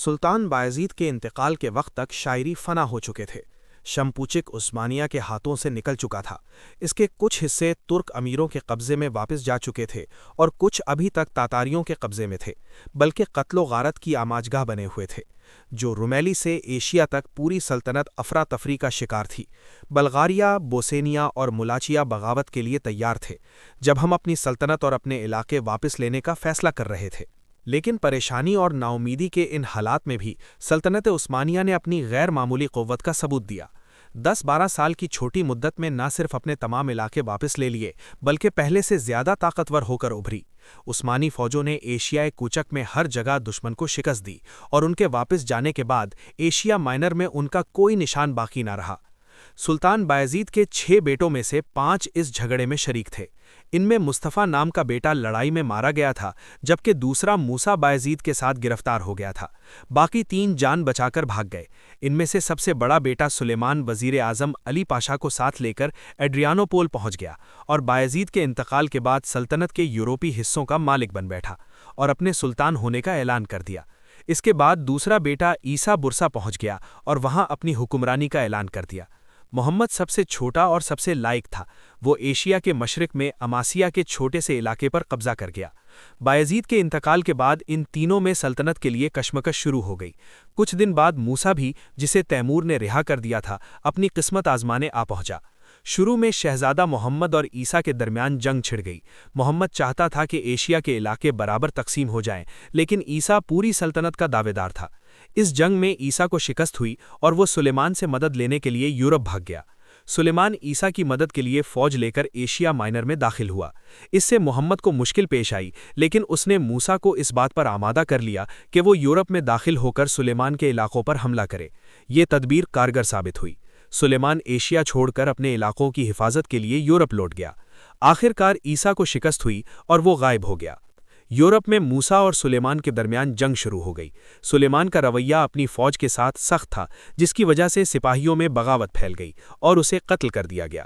سلطان بایزید کے انتقال کے وقت تک شاعری فنا ہو چکے تھے۔ شمپوچک عثمانیہ کے ہاتھوں سے نکل چکا تھا۔ اس کے کچھ حصے ترک امیروں کے قبضے میں واپس جا چکے تھے اور کچھ ابھی تک تاتاریوں کے قبضے میں تھے، بلکہ قتل و غارت کی آماجگاہ بنے ہوئے تھے۔ جو رومیلی سے ایشیا تک پوری سلطنت افراتفری کا شکار تھی۔ بلغاریہ، بوسنیا اور ملاچیا بغاوت کے لیے تیار تھے جب ہم اپنی سلطنت اور اپنے علاقے واپس لینے کا فیصلہ کر رہے تھے۔ لیکن پریشانی اور ناامیدی کے ان حالات میں بھی سلطنت عثمانیہ نے اپنی غیر معمولی قوت کا ثبوت دیا۔ 10-12 سال کی چھوٹی مدت میں نہ صرف اپنے تمام علاقے واپس لے لیے بلکہ پہلے سے زیادہ طاقتور ہو کر ابھری۔ عثمانی فوجوں نے ایشیائے کوچک میں ہر جگہ دشمن کو شکست دی اور ان کے واپس جانے کے بعد ایشیا مائنر میں ان کا کوئی نشان باقی نہ رہا۔ سلطان بایزید کے 6 بیٹوں میں سے 5 اس جھگڑے میں شریک تھے۔ ان میں مصطفیٰ نام کا بیٹا لڑائی میں مارا گیا تھا، جبکہ دوسرا موسیٰ بایزید کے ساتھ گرفتار ہو گیا تھا۔ باقی 3 جان بچا کر بھاگ گئے۔ ان میں سے سب سے بڑا بیٹا سلیمان وزیر اعظم علی پاشا کو ساتھ لے کر ایڈریانوپول پہنچ گیا اور بایزید کے انتقال کے بعد سلطنت کے یورپی حصوں کا مالک بن بیٹھا اور اپنے سلطان ہونے کا اعلان کر دیا۔ اس کے بعد دوسرا بیٹا عیسیٰ برسا پہنچ گیا اور وہاں اپنی حکمرانی کا اعلان کر دیا۔ محمد سب سے چھوٹا اور سب سے لائق تھا۔ وہ ایشیا کے مشرق میں اماسیا کے چھوٹے سے علاقے پر قبضہ کر گیا۔ بایزید کے انتقال کے بعد ان تینوں میں سلطنت کے لیے کشمکش شروع ہو گئی۔ کچھ دن بعد موسیٰ بھی، جسے تیمور نے رہا کر دیا تھا، اپنی قسمت آزمانے آ پہنچا۔ شروع میں شہزادہ محمد اور عیسیٰ کے درمیان جنگ چھڑ گئی۔ محمد چاہتا تھا کہ ایشیا کے علاقے برابر تقسیم ہو جائیں، لیکن عیسیٰ پوری سلطنت کا دعوے دار تھا۔ اس جنگ میں عیسیٰ کو شکست ہوئی اور وہ سلیمان سے مدد لینے کے لیے یورپ بھاگ گیا۔ سلیمان عیسیٰ کی مدد کے لیے فوج لے کر ایشیا مائنر میں داخل ہوا۔ اس سے محمد کو مشکل پیش آئی، لیکن اس نے موسیٰ کو اس بات پر آمادہ کر لیا کہ وہ یورپ میں داخل ہو کر سلیمان کے علاقوں پر حملہ کرے۔ یہ تدبیر کارگر ثابت ہوئی۔ سلیمان ایشیا چھوڑ کر اپنے علاقوں کی حفاظت کے لیے یورپ لوٹ گیا۔ آخر کار عیسیٰ کو شکست ہوئی اور وہ غائب ہو گیا۔ یورپ میں موسیٰ اور سلیمان کے درمیان جنگ شروع ہو گئی۔ سلیمان کا رویہ اپنی فوج کے ساتھ سخت تھا، جس کی وجہ سے سپاہیوں میں بغاوت پھیل گئی اور اسے قتل کر دیا گیا۔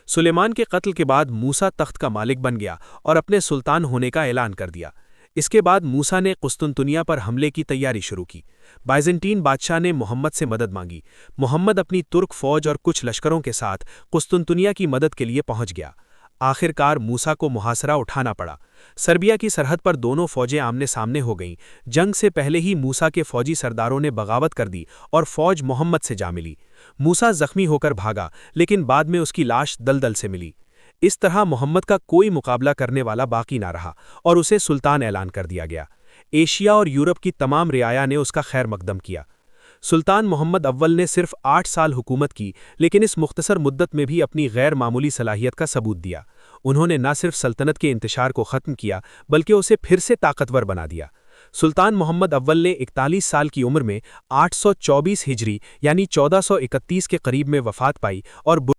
سلیمان کے قتل کے بعد موسیٰ تخت کا مالک بن گیا اور اپنے سلطان ہونے کا اعلان کر دیا۔ اس کے بعد موسیٰ نے قسطنطنیہ پر حملے کی تیاری شروع کی۔ بائزنٹین بادشاہ نے محمد سے مدد مانگی۔ محمد اپنی ترک فوج اور کچھ لشکروں کے ساتھ قسطنطنیہ کی مدد کے لیے پہنچ گیا۔ آخر کار موسیٰ کو محاصرہ اٹھانا پڑا۔ سربیا کی سرحد پر دونوں فوجیں آمنے سامنے ہو گئیں۔ جنگ سے پہلے ہی موسیٰ کے فوجی سرداروں نے بغاوت کر دی اور فوج محمد سے جا ملی۔ موسیٰ زخمی ہو کر بھاگا، لیکن بعد میں اس کی لاش دلدل سے ملی۔ اس طرح محمد کا کوئی مقابلہ کرنے والا باقی نہ رہا اور اسے سلطان اعلان کر دیا گیا۔ ایشیا اور یورپ کی تمام رعایا نے اس کا خیر مقدم کیا۔ سلطان محمد اول نے صرف 8 سال حکومت کی، لیکن اس مختصر مدت میں بھی اپنی غیر معمولی صلاحیت کا ثبوت دیا۔ انہوں نے نہ صرف سلطنت کے انتشار کو ختم کیا بلکہ اسے پھر سے طاقتور بنا دیا۔ سلطان محمد اول نے 41 سال کی عمر میں 824 ہجری یعنی 1431 کے قریب میں وفات پائی اور